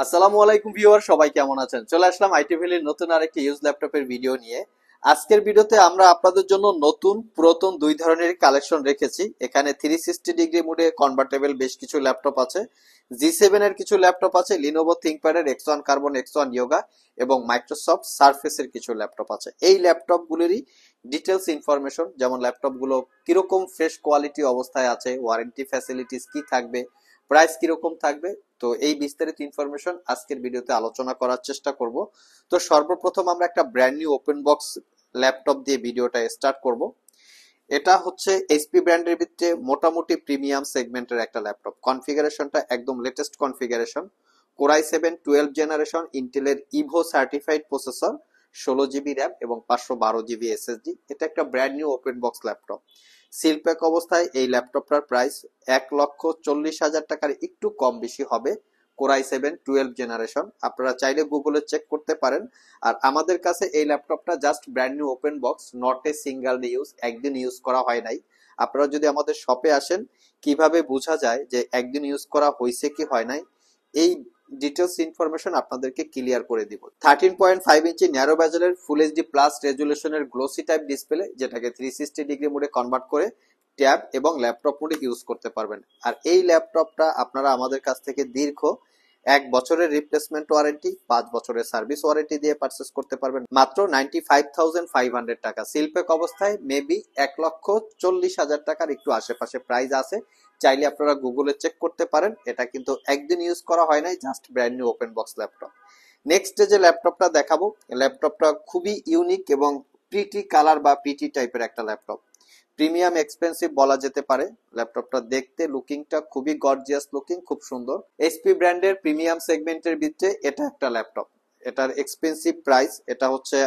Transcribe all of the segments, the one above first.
আসসালামু আলাইকুম ভিউয়ার, সবাই কেমন আছেন? চলে আসলাম আইটি ভ্যালির নতুন আরেকটি ইউজ ল্যাপটপের ভিডিও নিয়ে। আজকের ভিডিওতে আমরা আপনাদের জন্য নতুন পুরাতন দুই ধরনের কালেকশন রেখেছি। এখানে 360 ডিগ্রি মোডে কনভার্টেবল বেশ কিছু ল্যাপটপ আছে, জি7 এর কিছু ল্যাপটপ আছে, লিনোভো থিংকপ্যাডের X1 কার্বন, X1 ইয়োগা এবং মাইক্রোসফট সারফেসের কিছু ল্যাপটপ আছে। এই ল্যাপটপগুলোরই ডিটেলস ইনফরমেশন, যেমন ল্যাপটপগুলো কিরকম ফ্রেশ কোয়ালিটি অবস্থায় আছে, ওয়ারেন্টি ফ্যাসিলিটিস কি থাকবে, প্রাইস কিরকম থাকবে, তো এই বিস্তারিত ইনফরমেশন আজকের ভিডিওতে আলোচনা করার চেষ্টা করব। তো সর্বপ্রথম আমরা একটা brand new open box laptop দিয়ে ভিডিওটা স্টার্ট করব। এটা হচ্ছে এইচপি ব্র্যান্ডের ভিতরে মোটামুটি প্রিমিয়াম সেগমেন্টের একটা ল্যাপটপ। কনফিগারেশনটা একদম লেটেস্ট কনফিগারেশন, কোরাই 7 12 জেনারেশন ইন্টেলের Evo certified processor, 16 GB RAM এবং 512 জিবি এসএসডি। এটা একটা brand new open box laptop. Seal pack অবস্থায় এই ল্যাপটপটার প্রাইস 1,40,000 টাকার একটু কম বেশি হবে। কোরাই 7 12 জেনারেশন, আপনারা চাইলে গুগলে চেক করতে পারেন। আর আমাদের কাছে এই ল্যাপটপটা just brand new open box, not a single use, একদিন ইউজ করা হয় নাই। আপনারা যদি আমাদের শপে আসেন, কিভাবে বোঝা যায় যে একদিন ইউজ করা হয়েছে কি হয় নাই, এই ডিটেলস ইনফরমেশন আপনাদেরকে ক্লিয়ার করে দিব। 13.5 ইঞ্চি ন্যারো বেজেলের ফুল এইচডি প্লাস রেজুলেশনের গ্লোসি টাইপ ডিসপ্লে, যেটাকে 360 ডিগ্রি মোডে কনভার্ট করে ট্যাব এবং ল্যাপটপ মোডে ইউজ করতে পারবেন। আর এই ল্যাপটপটা আপনারা আমাদের কাছ থেকে দীর্ঘ 1 বছরের রিপ্লেসমেন্ট ওয়ারেন্টি, 5 বছরের সার্ভিস ওয়ারেন্টি দিয়ে পারচেস করতে পারবেন মাত্র 95,500 টাকা। সিলপ্যাক অবস্থায় মেবি 1,40,000 টাকার একটু আশেপাশে প্রাইস আছে। চাইলে আপনারা গুগলে চেক করতে পারেন। এটা কিন্তু একদিন ইউজ করা হয় নাই, just brand new open box laptop. Next যে ল্যাপটপটা দেখাবো, ল্যাপটপটা খুবই ইউনিক এবং প্রিটি কালার বা প্রিটি টাইপের একটা ল্যাপটপ। প্রিমিয়াম এক্সপেন্সিভ বলা যেতে পারে। ল্যাপটপটা দেখতে লুকিংটা খুবই গর্জিয়াস লুকিং, খুব সুন্দর। এইচপি ব্র্যান্ডের প্রিমিয়াম সেগমেন্টের ভিতরে এটা একটা ল্যাপটপ। এটার এক্সপেন্সিভ প্রাইস, এটা হচ্ছে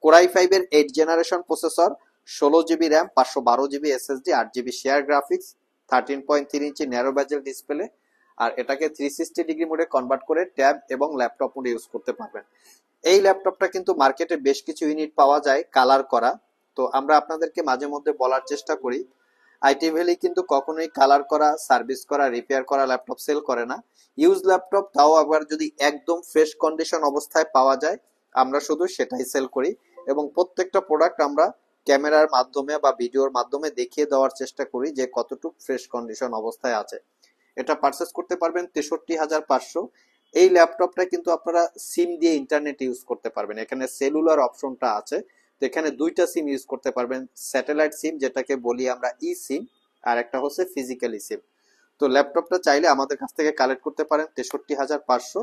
কোরাই 5 এর 8 generation processor, 16 GB RAM, 512 GB SSD, 8 GB share graphics, 13.3 ইঞ্চি ন্যারো বেজেল ডিসপ্লে। আর এটাকে 360 ডিগ্রি মোডে কনভার্ট করে ট্যাব এবং ল্যাপটপ মোডে ইউজ করতে পারবেন। এই ল্যাপটপটা কিন্তু মার্কেটে বেশ কিছু ইউনিট পাওয়া যায় কালার করা। তো আমরা আপনাদেরকে মাঝে মধ্যে বলার চেষ্টা করি, আইটি ভ্যালি কিন্তু কখনোই কালার করা, সার্ভিস করা, রিপেয়ার করা ল্যাপটপ সেল করে না। ইউজ ল্যাপটপ, তাও আবার যদি একদম ফ্রেশ কন্ডিশন অবস্থায় পাওয়া যায়, আমরা শুধু সেটাই সেল করি। এবং প্রত্যেকটা প্রোডাক্ট আমরা ক্যামেরার মাধ্যমে বা ভিডিওর মাধ্যমে দেখিয়ে দেওয়ার চেষ্টা করি যে কতটুকু ফ্রেশ কন্ডিশন অবস্থায় আছে। এটা পারচেস করতে পারবেন 63,500। এই ল্যাপটপটা কিন্তু আপনারা সিম দিয়ে ইন্টারনেট ইউজ করতে পারবেন। এখানে সেলুলার অপশনটা আছে, তো এখানে দুইটা সিম ইউজ করতে পারবেন। স্যাটেলাইট সিম, যেটাকে বলি আমরা ই সিম, আর একটা হচ্ছে ফিজিক্যালি সিম। তো ল্যাপটপটা চাইলে আমাদের কাছ থেকে কালেক্ট করতে পারেন 63,500।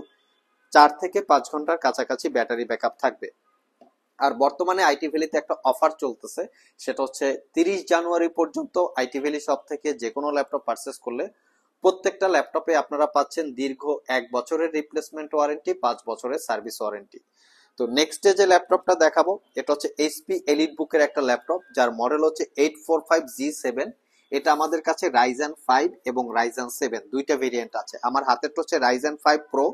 4 থেকে 5 ঘন্টার কাছাকাছি ব্যাটারি ব্যাকআপ থাকবে। আর বর্তমানে আইটি ভ্যালিতে একটা অফার চলতেছে, সেটা হচ্ছে 30 জানুয়ারি পর্যন্ত আইটি ভ্যালি শপ থেকে যে কোনো ল্যাপটপ পারচেস করলে প্রত্যেকটা ল্যাপটপে আপনারা পাচ্ছেন দীর্ঘ 1 বছরের রিপ্লেসমেন্ট ওয়ারেন্টি, 5 বছরের সার্ভিস ওয়ারেন্টি। তো নেক্সট যে ল্যাপটপটা দেখাবো, এটা হচ্ছে এইচপি এলিট বুকের একটা ল্যাপটপ, যার মডেল হচ্ছে 845G7। এটা আমাদের কাছে Ryzen 5 এবং Ryzen 7 দুইটা ভেরিয়েন্ট আছে। আমার হাতেরটা হচ্ছে Ryzen 5 Pro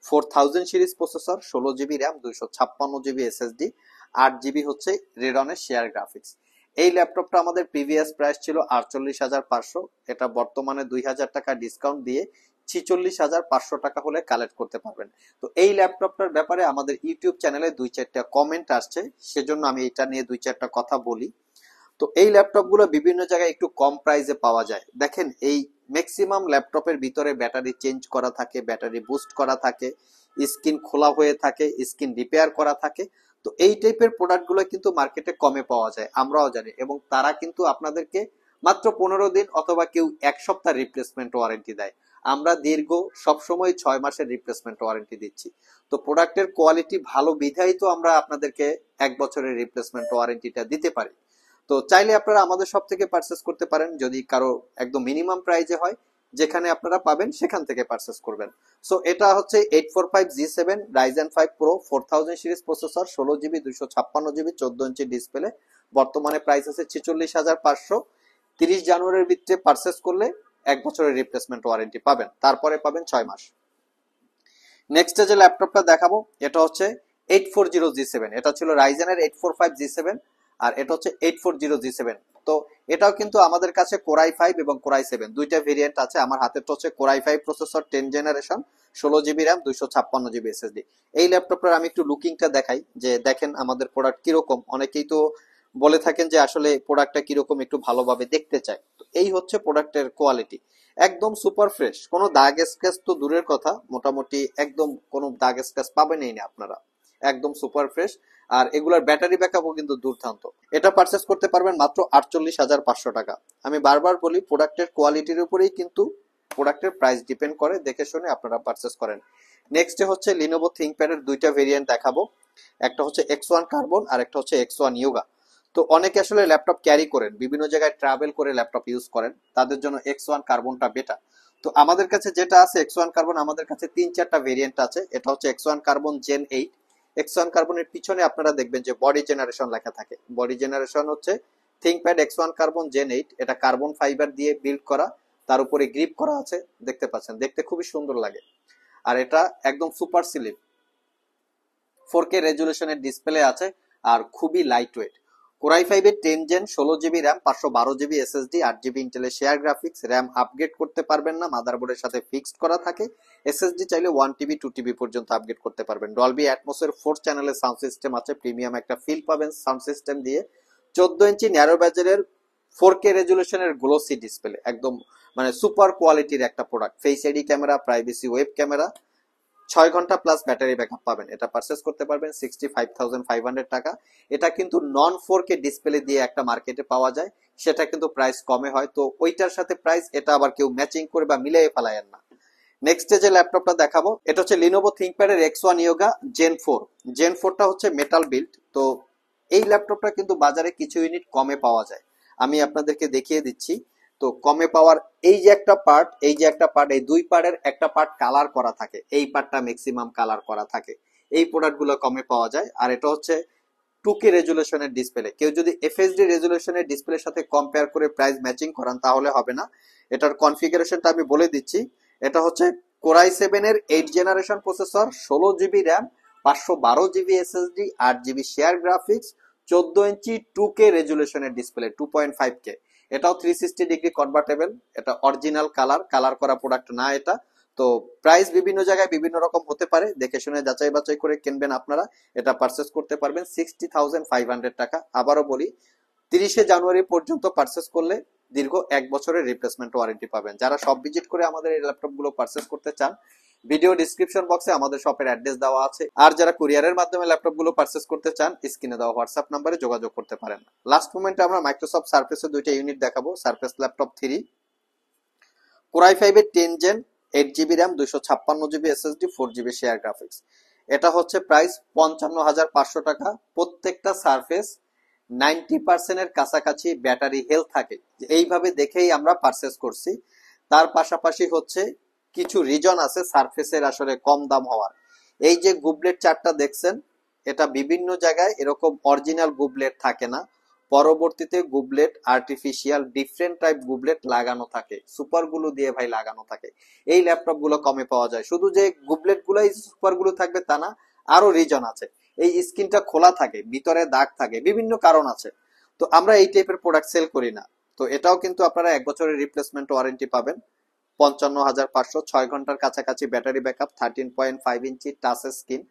4000 series processor, 16 GB RAM, 256 GB SSD, 8 GB হচ্ছে রেডনের শেয়ার গ্রাফিক্স। এই ল্যাপটপটা আমাদের প্রিভিয়াস প্রাইস ছিল 48,500। এটা বর্তমানে 2,000 টাকা ডিসকাউন্ট দিয়ে 46,500 টাকা হলে কালেক্ট করতে পারবেন। তো এই ল্যাপটপটার ব্যাপারে আমাদের ইউটিউব চ্যানেলে 2-4টা কমেন্ট আসছে, সেজন্য আমি এটা নিয়ে 2-4টা কথা বলি। তো এই ল্যাপটপগুলো বিভিন্ন জায়গায় একটু কম প্রাইসে পাওয়া যায়। দেখেন, এই ম্যাক্সিমাম ল্যাপটপের ভিতরে ব্যাটারি চেঞ্জ করা থাকে, ব্যাটারি বুস্ট করা থাকে, স্ক্রিন খোলা হয়ে থাকে, স্ক্রিন রিপেয়ার করা থাকে। তো এই টাইপের প্রোডাক্টগুলো কিন্তু মার্কেটে কমে পাওয়া যায়, আমরাও জানি। এবং তারা কিন্তু আপনাদেরকে মাত্র 15 দিন অথবা কেউ 1 সপ্তাহ রিপ্লেসমেন্ট ওয়ারেন্টি দেয়। আমরা দীর্ঘ সবসময় 6 মাসের রিপ্লেসমেন্ট ওয়ারেন্টি দিচ্ছি। তো প্রোডাক্টের কোয়ালিটি ভালো বিধায় তো আমরা আপনাদেরকে 1 বছরের রিপ্লেসমেন্ট ওয়ারেন্টিটা দিতে পারি। তো চাইলে আপনারা আমাদের সব থেকে পারচেস করতে পারেন। যদি কারো একদম মিনিমাম প্রাইজে হয়, যেখানে আপনারা পাবেন সেখান থেকে পারচেস করবেন। সো এটা হচ্ছে 845G7 Ryzen 5 Pro 4000 series processor, 16 GB, 256 GB, 14 inch display. বর্তমানে প্রাইস আছে 46,500। 30 জানুয়ারির ভিতরে পারচেস করলে 1 বছরের রিপ্লেসমেন্ট ওয়ারেন্টি পাবেন, তারপরে পাবেন 6 মাস। নেক্সট যে ল্যাপটপটা দেখাবো, এটা হচ্ছে 840G7। এটা ছিল রাইজেনের 845G7, আর এটা হচ্ছে 840G7। তো এটাও কিন্তু আমাদের কাছে কোরাই 5 এবং কোরাই 7 দুইটা ভেরিয়েন্ট আছে। আমার হাতেরটা হচ্ছে core i 5 processor 10 generation, 16 GB RAM, 256 GB SSD. এই ল্যাপটপটার আমি একটু লুকিংটা দেখাই, যে দেখেন আমাদের প্রোডাক্ট কিরকম। অনেকেই তো বলে থাকেন যে আসলে প্রোডাক্টটা কিরকম একটু ভালোভাবে দেখতে চায়। তো এই হচ্ছে প্রোডাক্টের কোয়ালিটি, একদম সুপার ফ্রেশ, কোনো দাগ স্ক্র্যাচ তো দূরের কথা, মোটামুটি একদম কোনো দাগ স্ক্র্যাচ পাবেনই না আপনারা, একদম সুপার ফ্রেশ। আর এগুলার ব্যাটারি ব্যাকআপও কিন্তু দুর্দান্ত। এটা পারচেস করতে পারবেন মাত্র 48,500 টাকা। আমি বারবার বলি প্রোডাক্টের কোয়ালিটির উপরেই কিন্তু প্রোডাক্টের প্রাইস ডিপেন্ড করে, দেখে শুনে আপনারা পারচেস করেন। নেক্সট হচ্ছে লিনোভো থিংকপ্যাডের দুইটা ভেরিয়েন্ট দেখাবো, একটা হচ্ছে X1 কার্বন আর একটা হচ্ছে X1 ইয়োগা। তো অনেকে আসলে ল্যাপটপ ক্যারি করেন, বিভিন্ন জায়গায় ট্রাভেল করে ল্যাপটপ ইউজ করেন, তাদের জন্য X1 কার্বনটা বেটার। তো আমাদের কাছে যেটা আছে X1 কার্বন, আমাদের কাছে 3-4টা ভেরিয়েন্ট আছে। এটা হচ্ছে X1 কার্বন জেন 8। X1 কার্বনের পিছনে আপনারা দেখবেন যে বডি জেনারেশন লেখা থাকে, বডি জেনারেশন হচ্ছে থিংকপ্যাড X1 কার্বন জেন 8। এটা কার্বন ফাইবার দিয়ে বিল্ড করা, তার উপরে গ্রিপ করা আছে, দেখতে পাচ্ছেন, দেখতে খুবই সুন্দর লাগে। আর এটা একদম সুপার স্লিম, 4K রেজুলেশনের ডিসপ্লে আছে, আর খুবই লাইট ওয়েট। কোরাই 5 এর 10 gen, 16 GB RAM, 512 GB SSD, 8 GB ইন্টেলের শেয়ার গ্রাফিক্স। র্যাম আপগ্রেড করতে পারবেন না, মাদারবোর্ডের সাথে ফিক্সড করা থাকে। এসএসডি চাইলে 1 TB 2 TB পর্যন্ত আপগ্রেড করতে পারবেন। ডলবি অ্যাটমসের 4 চ্যানেলের সাউন্ড সিস্টেম আছে, প্রিমিয়াম একটা ফিল পাবেন সাউন্ড সিস্টেম দিয়ে। 14 ইঞ্চি ন্যারো ব্যাজেলের 4K রেজুলেশনের গ্লোসি ডিসপ্লে, একদম মানে সুপার কোয়ালিটির একটা product. Face ID camera, privacy web camera, 6 ঘন্টা প্লাস ব্যাটারি ব্যাকআপ পাবেন। এটা পারচেস করতে পারবেন 65,500 টাকা। এটা কিন্তু নন 4K ডিসপ্লে দিয়ে একটা মার্কেটে পাওয়া যায়, সেটা কিন্তু প্রাইস কমে হয়, তো ওইটার সাথে প্রাইস এটা আবার কেউ ম্যাচিং করে বা মিলিয়ে ফেলায়েন না। নেক্সট যে ল্যাপটপটা দেখাবো, এটা হচ্ছে লিনোভো থিংকপ্যাডের X1 ইয়োগা জেন 4। জেন 4টা হচ্ছে মেটাল বিল্ড। তো এই ল্যাপটপটা কিন্তু বাজারে কিছু ইউনিট কমে পাওয়া যায়, আমি আপনাদেরকে দেখিয়ে দিচ্ছি। তো কমে পাওয়ার এই যে একটা পার্ট, এই যে একটা পার্ট, এই দুই পার্টের একটা পার্ট কালার করা থাকে, এই পার্টটা ম্যাক্সিমাম কালার করা থাকে। এই প্রোডাক্টগুলো কমে পাওয়া যায়। আর এটা হচ্ছে 2K রেজুলেশনের ডিসপ্লে। কেউ যদি এফএসডি রেজুলেশনের ডিসপ্লের সাথে কম্পেয়ার করে প্রাইস ম্যাচিং করান তাহলে হবে না। এটার কনফিগারেশনটা আমি বলে দিচ্ছি। এটা হচ্ছে কোরাই 7 এর 8 generation processor, 16 GB RAM, 512 GB SSD, 8 GB share graphics, 14 ইঞ্চি 2K রেজুলেশনের ডিসপ্লে, 2.5K। এটাও 360 ডিগ্রি কনভার্টেবল। এটা অরিজিনাল কালার, কালার করা প্রোডাক্ট না এটা। তো প্রাইস বিভিন্ন জায়গায় বিভিন্ন রকম হতে পারে, দেখে শুনে যাচাই বাছাই করে কিনবেন আপনারা। এটা পারচেস করতে পারবেন 60,500 টাকা। আবারও বলি, 30শে জানুয়ারি পর্যন্ত পারচেস করলে দীর্ঘ 1 বছরের রিপ্লেসমেন্ট ওয়ারেন্টি পাবেন। যারা সব ভিজিট করে আমাদের এই ল্যাপটপ গুলো পারচেস করতে চান, ভিডিও ডিসক্রিপশন বক্সে আমাদের শপের অ্যাড্রেস দেওয়া আছে। আর যারা কুরিয়ারের মাধ্যমে ল্যাপটপ গুলো পারচেস করতে চান, স্ক্রিনে দেওয়া হোয়াটসঅ্যাপ নাম্বারে যোগাযোগ করতে পারেন। লাস্ট মোমেন্টে আমরা মাইক্রোসফট সার্ফেসের দুইটা ইউনিট দেখাবো। সার্ফেস ল্যাপটপ 3, কোরাই 5 এর 10 gen, 8 GB RAM, 256 GB SSD, 4 GB share graphics. এটা হচ্ছে প্রাইস 55,500 টাকা। প্রত্যেকটা সারফেস 90% এর কাছাকাছি ব্যাটারি হেলথ থাকে, এইভাবে দেখেই আমরা পারচেস করছি। তার পাশাপাশি হচ্ছে কিছু রিজন আছে সারফেসের আসলে কম দাম হওয়ার। এই যে গুবলেট চারটা দেখছেন, এটা বিভিন্ন জায়গায় এরকম অরিজিনাল গুবলেট থাকে না, পরবর্তীতে গুবলেট আর্টিফিশিয়াল ডিফারেন্ট টাইপ গুবলেট লাগানো থাকে, সুপার গুলো দিয়ে ভাই লাগানো থাকে। এই ল্যাপটপ গুলো কমে পাওয়া যায়। শুধু যে গুবলেট গুলাই সুপার গুলো থাকবে তা না, আরো রিজন আছে। এই স্ক্রিনটা খোলা থাকে, ভিতরে দাগ থাকে, বিভিন্ন কারণ আছে। তো আমরা এই টাইপের প্রোডাক্ট সেল করি না। তো এটাও কিন্তু আপনারা 1 বছরের রিপ্লেসমেন্ট ওয়ারেন্টি পাবেন। 55,500, 6 ঘন্টার কাছাকাছি battery backup, 13.5 inch touch screen,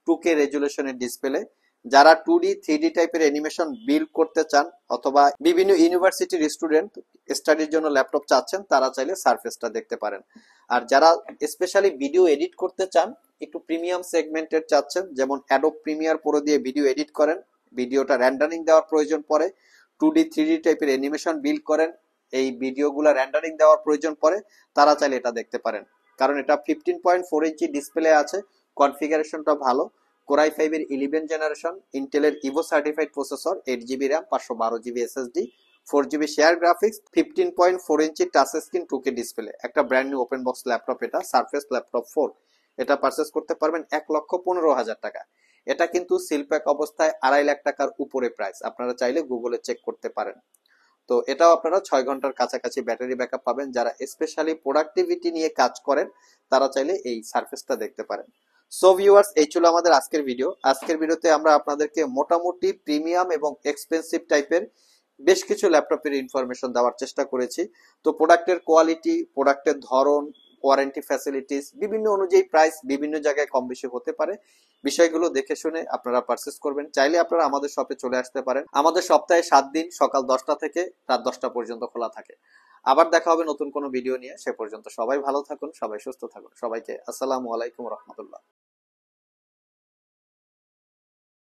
2K রেজুলেশনের ডিসপ্লে। যারা 2D 3D টাইপের অ্যানিমেশন বিল্ড করতে চান, অথবা বিভিন্ন ইউনিভার্সিটির স্টুডেন্ট স্টাডির জন্য ল্যাপটপ চাচ্ছেন, তারা চাইলে সারফেসটা দেখতে পারেন। আর যারা স্পেশালি ভিডিও এডিট করতে চান, একটু প্রিমিয়াম সেগমেন্টের চাচ্ছেন, যেমন অ্যাডোব প্রিমিয়ার প্রো দিয়ে ভিডিও এডিট করেন, ভিডিওটা র্যান্ডারিং দেওয়ার প্রয়োজন পড়ে, 2D 3D টাইপের অ্যানিমেশন বিল্ড করেন, এই ভিডিওগুলো র্যান্ডারিং দেওয়ার প্রয়োজন পড়ে, তারা চাইলে এটা দেখতে পারেন। কারণ এটা 15.4 ইঞ্চি ডিসপ্লে আছে, কনফিগারেশনটা ভালো। কোরাই 5 এর 11 জেনারেশন, ইন্টেলের Evo certified processor, 8 GB RAM, 512 GB SSD, 4 GB share graphics, 15.4 inch touch screen, 2K display. একটা brand new open box laptop এটা, সারফেস ল্যাপটপ 4। এটা পারচেস করতে পারবেন 1,15,000 টাকা। এটা কিন্তু সিলপ্যাক অবস্থায় 2.5 লাখ টাকার উপরে প্রাইস, আপনারা চাইলে গুগলে চেক করতে পারেন। তো এটাও আপনারা 6 ঘন্টার কাছাকাছি ব্যাটারি ব্যাকআপ পাবেন। যারা স্পেশালি প্রোডাক্টিভিটি নিয়ে কাজ করেন, তারা চাইলে এই সারফেসটা দেখতে পারেন। সো ভিউয়ার্স, এই ছিল আমাদের আজকের ভিডিও। আজকের ভিডিওতে আমরা আপনাদেরকে মোটামুটি প্রিমিয়াম এবং এক্সপেন্সিভ টাইপের বেশ কিছু ল্যাপটপের ইনফরমেশন দেওয়ার চেষ্টা করেছি। তো প্রোডাক্টের কোয়ালিটি, প্রোডাক্টের ধরন, ওয়ারেন্টি ফ্যাসিলিটিস বিভিন্ন অনুযায়ী প্রাইস বিভিন্ন জায়গায় কম বেশি হতে পারে। বিষয়গুলো দেখে শুনে আপনারা পারচেস করবেন। চাইলে আপনারা আমাদের শপে চলে আসতে পারেন। আমাদের সপ্তাহে 7 দিন সকাল 10টা থেকে রাত 10টা পর্যন্ত খোলা থাকে। আবার দেখা হবে নতুন কোনো ভিডিও নিয়ে। সে পর্যন্ত সবাই ভালো থাকুন, সবাই সুস্থ থাকুন। সবাইকে আসসালামু আলাইকুম রহমতুল্লাহ।